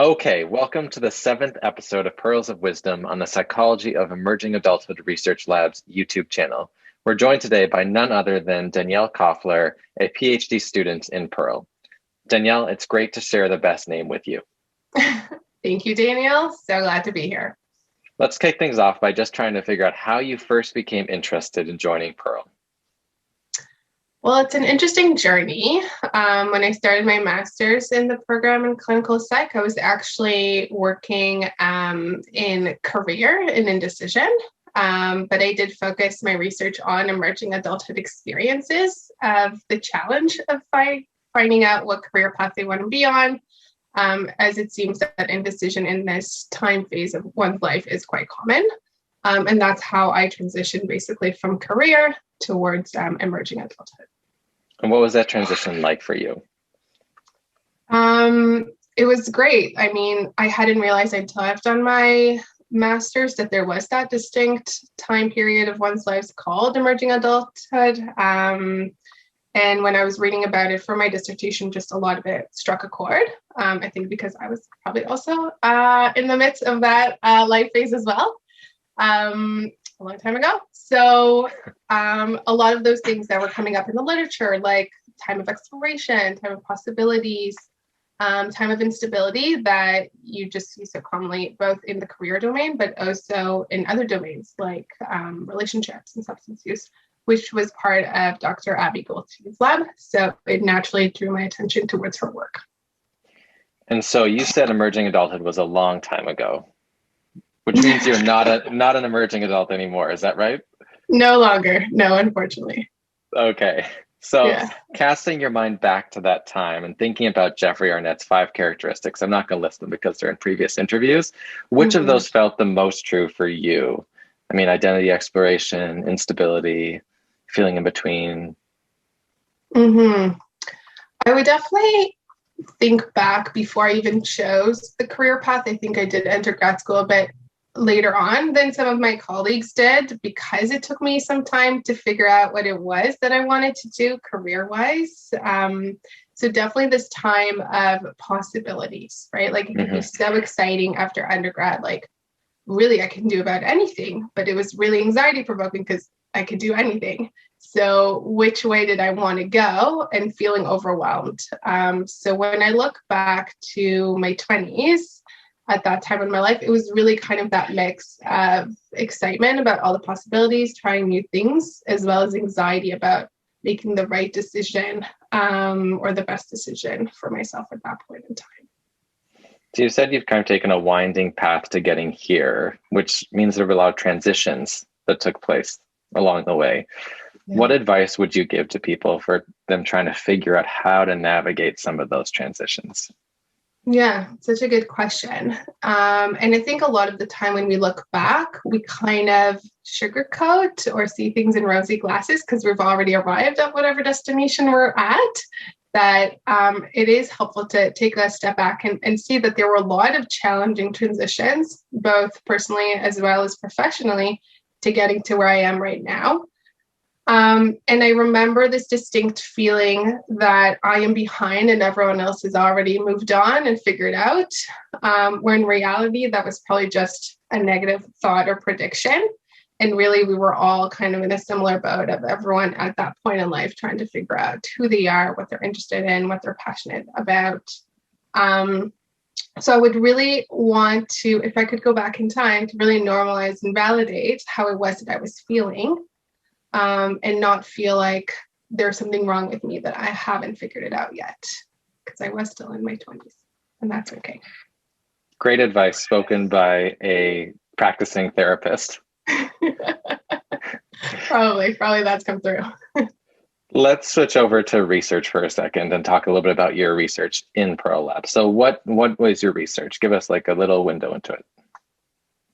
Okay, welcome to the seventh episode of Pearls of Wisdom on the Psychology of Emerging Adulthood Research Lab's YouTube channel. We're joined today by none other than Danielle Kofler, a PhD student in Pearl. Danielle, it's great to share the best name with you. Thank you, Danielle. So glad to be here. Let's kick things off by just trying to figure out how you first became interested in joining Pearl. Well, it's an interesting journey. When I started my master's in the program in clinical psych, I was actually working in career and indecision. But I did focus my research on emerging adulthood experiences of the challenge of finding out what career path they want to be on, as it seems that indecision in this time phase of one's life is quite common. And that's how I transitioned basically from career towards emerging adulthood. And what was that transition like for you? It was great. I mean, I hadn't realized until I've done my master's that there was that distinct time period of one's life called emerging adulthood. And when I was reading about it for my dissertation, just a lot of it struck a chord. I think because I was probably also in the midst of that life phase as well. A long time ago. So a lot of those things that were coming up in the literature, like time of exploration, time of possibilities, time of instability that you just see so commonly, both in the career domain, but also in other domains like relationships and substance use, which was part of Dr. Abby Goldstein's lab. So it naturally drew my attention towards her work. And so you said emerging adulthood was a long time ago, which means you're not an emerging adult anymore. Is that right? No longer. No, unfortunately. Okay. So Yeah. casting your mind back to that time and thinking about Jeffrey Arnett's 5 characteristics, I'm not going to list them because they're in previous interviews. Which of those felt the most true for you? I mean, identity exploration, instability, feeling in between. I would definitely think back before I even chose the career path. I think I did enter grad school a bit later on than some of my colleagues did because it took me some time to figure out what it was that I wanted to do career-wise. So definitely this time of possibilities, right? Like it could be so exciting after undergrad, like really I can do about anything, but it was really anxiety provoking because I could do anything. So which way did I want to go and feeling overwhelmed? So when I look back to my 20s, at that time in my life, it was really kind of that mix of excitement about all the possibilities, trying new things, as well as anxiety about making the right decision or the best decision for myself at that point in time. So you said you've kind of taken a winding path to getting here, which means there were a lot of transitions that took place along the way. Yeah. What advice would you give to people for them trying to figure out how to navigate some of those transitions? Yeah, such a good question. And I think a lot of the time when we look back, we kind of sugarcoat or see things in rosy glasses because we've already arrived at whatever destination we're at. That it is helpful to take a step back and see that there were a lot of challenging transitions, both personally as well as professionally, to getting to where I am right now. And I remember this distinct feeling that I am behind and everyone else has already moved on and figured out, where in reality, that was probably just a negative thought or prediction. And really, we were all kind of in a similar boat of everyone at that point in life trying to figure out who they are, what they're interested in, what they're passionate about. So I would really want to, if I could go back in time, to really normalize and validate how it was that I was feeling. And not feel like there's something wrong with me that I haven't figured it out yet, because I was still in my 20s, and that's okay. Great advice spoken by a practicing therapist. Probably that's come through. Let's switch over to research for a second and talk a little bit about your research in Pearl Lab. So what was your research? Give us like a little window into it.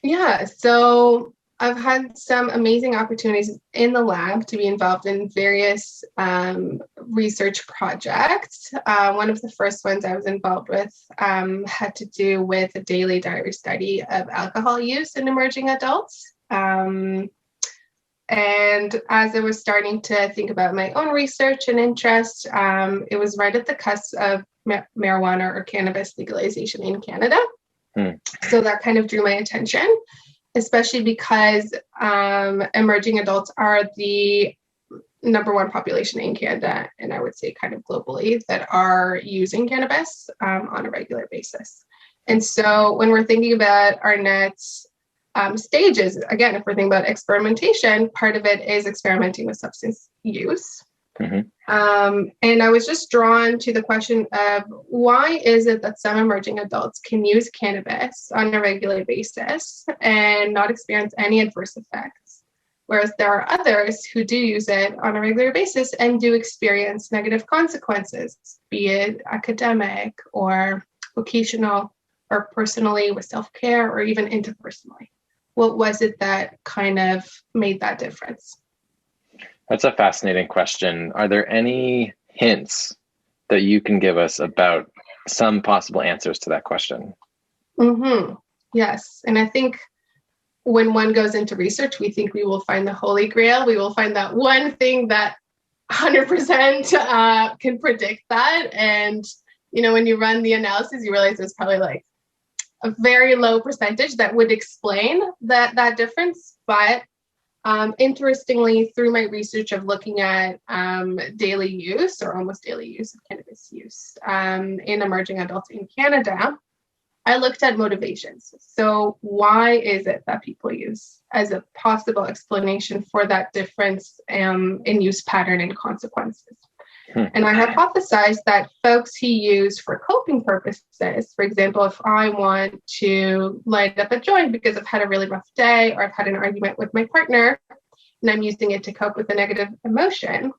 Yeah, so I've had some amazing opportunities in the lab to be involved in various research projects. One of the first ones I was involved with had to do with a daily diary study of alcohol use in emerging adults. And as I was starting to think about my own research and interest, it was right at the cusp of marijuana or cannabis legalization in Canada. Hmm. So that kind of drew my attention, especially because emerging adults are the number one population in Canada, and I would say kind of globally, that are using cannabis on a regular basis. And so when we're thinking about our next stages, again, if we're thinking about experimentation, part of it is experimenting with substance use. Mm-hmm. And I was just drawn to the question of why is it that some emerging adults can use cannabis on a regular basis and not experience any adverse effects, whereas there are others who do use it on a regular basis and do experience negative consequences, be it academic or vocational or personally with self-care or even interpersonally. What was it that kind of made that difference? That's a fascinating question. Are there any hints that you can give us about some possible answers to that question? Mm-hmm. Yes. And I think when one goes into research, we think we will find the holy grail. We will find that one thing that 100% can predict that. And, you know, when you run the analysis, you realize there's probably like a very low percentage that would explain that difference. But interestingly, through my research of looking at daily use or almost daily use of cannabis use in emerging adults in Canada, I looked at motivations. So why is it that people use as a possible explanation for that difference in use pattern and consequences? And I hypothesized that folks who use for coping purposes, for example, if I want to light up a joint because I've had a really rough day or I've had an argument with my partner and I'm using it to cope with a negative emotion,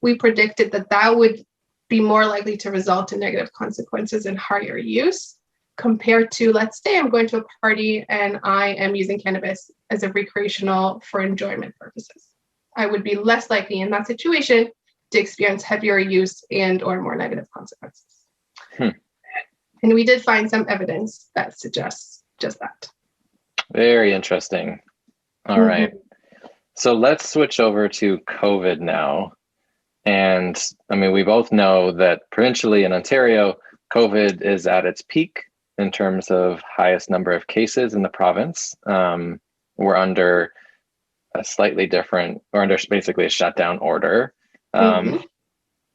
we predicted that that would be more likely to result in negative consequences and higher use compared to, let's say, I'm going to a party and I am using cannabis as a recreational for enjoyment purposes. I would be less likely in that situation to experience heavier use and or more negative consequences. And we did find some evidence that suggests just that. Very interesting. All right. So let's switch over to COVID now. And I mean, we both know that provincially in Ontario, COVID is at its peak in terms of highest number of cases in the province. We're under a slightly different, or under basically a shutdown order.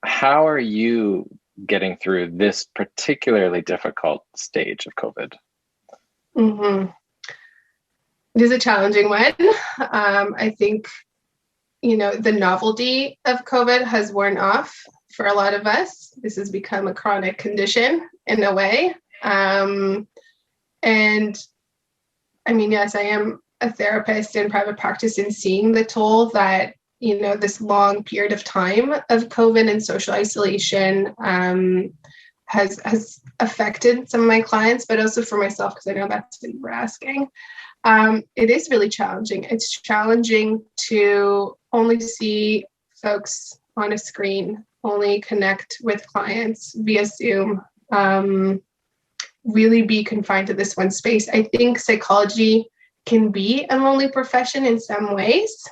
How are you getting through this particularly difficult stage of COVID? It is a challenging one. I think, you know, the novelty of COVID has worn off for a lot of us. This has become a chronic condition in a way. And I mean, yes, I am a therapist in private practice and seeing the toll that, you know, this long period of time of COVID and social isolation has affected some of my clients, but also for myself, because I know that's what you were asking. It is really challenging. It's challenging to only see folks on a screen, only connect with clients via Zoom, really be confined to this one space. I think psychology can be a lonely profession in some ways.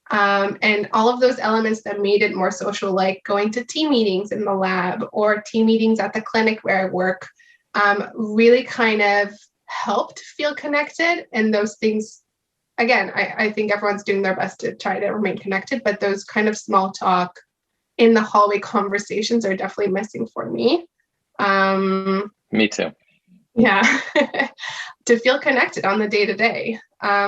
And all of those elements that made it more social, like going to team meetings in the lab or team meetings at the clinic where I work, really kind of helped feel connected. And those things, again, I think everyone's doing their best to try to remain connected, but those kind of small talk in the hallway conversations are definitely missing for me. Me too. Yeah, to feel connected on the day-to-day.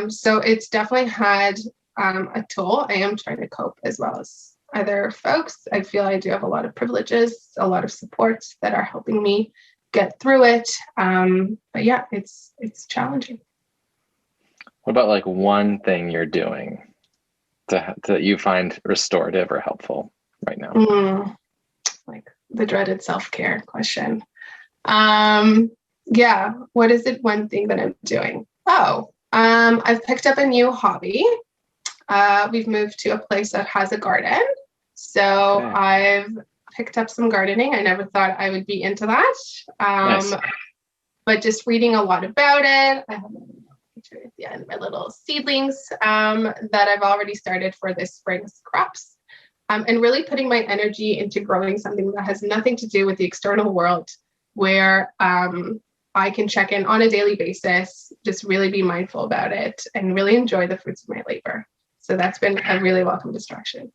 So it's definitely had a toll. I am trying to cope as well as other folks. I feel I do have a lot of privileges, a lot of supports that are helping me get through it. But yeah, it's challenging. What about like one thing you're doing that you find restorative or helpful right now? Like the dreaded self-care question. Yeah, what is it one thing that I'm doing? I've picked up a new hobby. We've moved to a place that has a garden. So I've picked up some gardening. I never thought I would be into that. Nice. But just reading a lot about it. I have a picture at the end, my little seedlings that I've already started for this spring's crops. and really putting my energy into growing something that has nothing to do with the external world, where I can check in on a daily basis, just really be mindful about it and really enjoy the fruits of my labor. So that's been a really welcome distraction.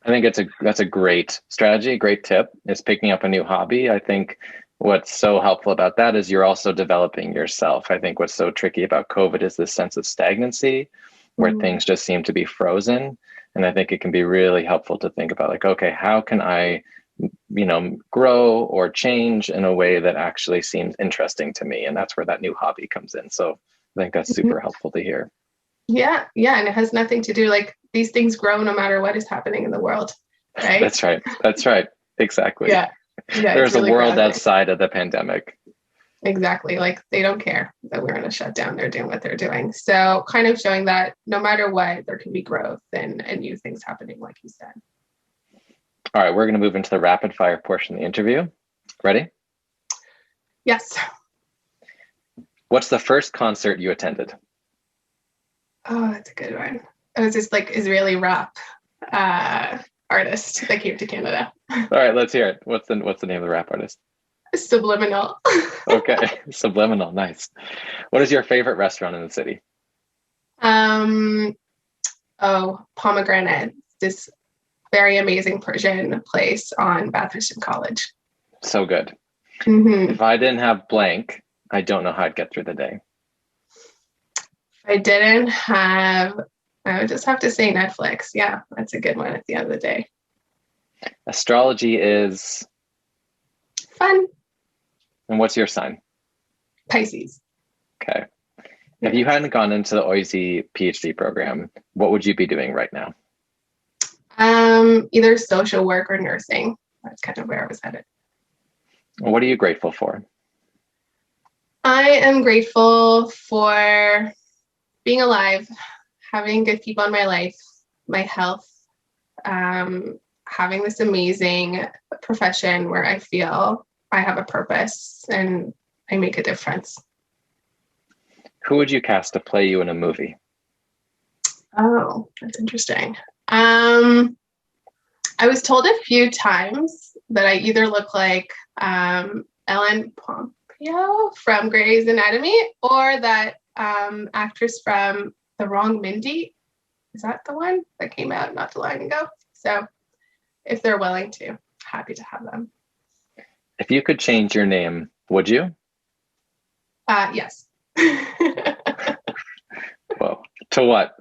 I think that's a great strategy, great tip, is picking up a new hobby. I think what's so helpful about that is you're also developing yourself. I think what's so tricky about COVID is this sense of stagnancy where things just seem to be frozen. And I think it can be really helpful to think about like, okay, how can I, grow or change in a way that actually seems interesting to me? And that's where that new hobby comes in. So I think that's super helpful to hear. Yeah. Yeah. And it has nothing to do, like, these things grow no matter what is happening in the world. Right. That's right. That's right. Exactly. Yeah. There's really a world outside of the pandemic. Exactly. Like, they don't care that we're in a shutdown. They're doing what they're doing. So kind of showing that no matter what, there can be growth and new things happening, like you said. All right. We're going to move into the rapid fire portion of the interview. Ready? Yes. What's the first concert you attended? Oh, that's a good one. It was this like Israeli rap artist that came to Canada. All right, let's hear it. What's the name of the rap artist? Subliminal. Okay, Subliminal. Nice. What is your favorite restaurant in the city? Pomegranate. This very amazing Persian place on Bathurst College. So good. If I didn't have blank, I don't know how I'd get through the day. If I didn't have, I would just have to say Netflix. Yeah, that's a good one at the end of the day. Astrology is fun. And what's your sign? Pisces. Okay. Yeah. If you hadn't gone into the OISE PhD program, what would you be doing right now? Either social work or nursing. That's kind of where I was headed. What are you grateful for? I am grateful for being alive, having good people in my life, my health, having this amazing profession where I feel I have a purpose and I make a difference. Who would you cast to play you in a movie? Oh, that's interesting. I was told a few times that I either look like Ellen Pompeo from Grey's Anatomy or that actress from The Wrong Mindy. Is that the one that came out not too long ago? So if they're willing to, happy to have them. If you could change your name, would you? Yes. Whoa. To what?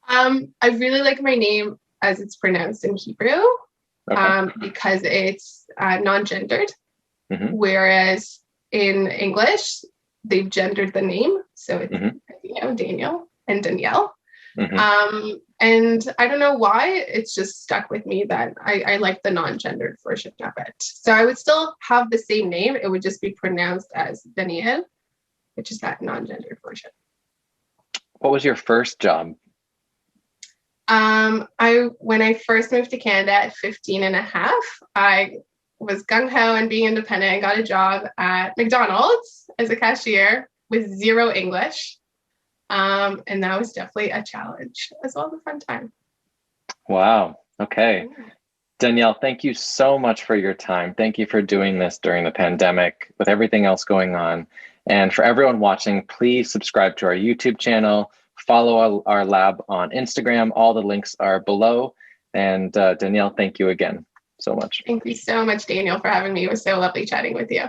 I really like my name as it's pronounced in Hebrew, because it's non-gendered, whereas in English, they've gendered the name. So it's, Daniel and Danielle. And I don't know why, it's just stuck with me that I like the non-gendered version of it. So I would still have the same name. It would just be pronounced as Danielle, which is that non-gendered version. What was your first job? When I first moved to Canada at 15 and a half, I was gung-ho and being independent and got a job at McDonald's as a cashier with zero English. And that was definitely a challenge as well as a fun time. Wow. Okay. Danielle, thank you so much for your time. Thank you for doing this during the pandemic with everything else going on. And for everyone watching, please subscribe to our YouTube channel, follow our lab on Instagram. All the links are below. And Danielle, thank you again so much. Thank you so much, Daniel, for having me. It was so lovely chatting with you.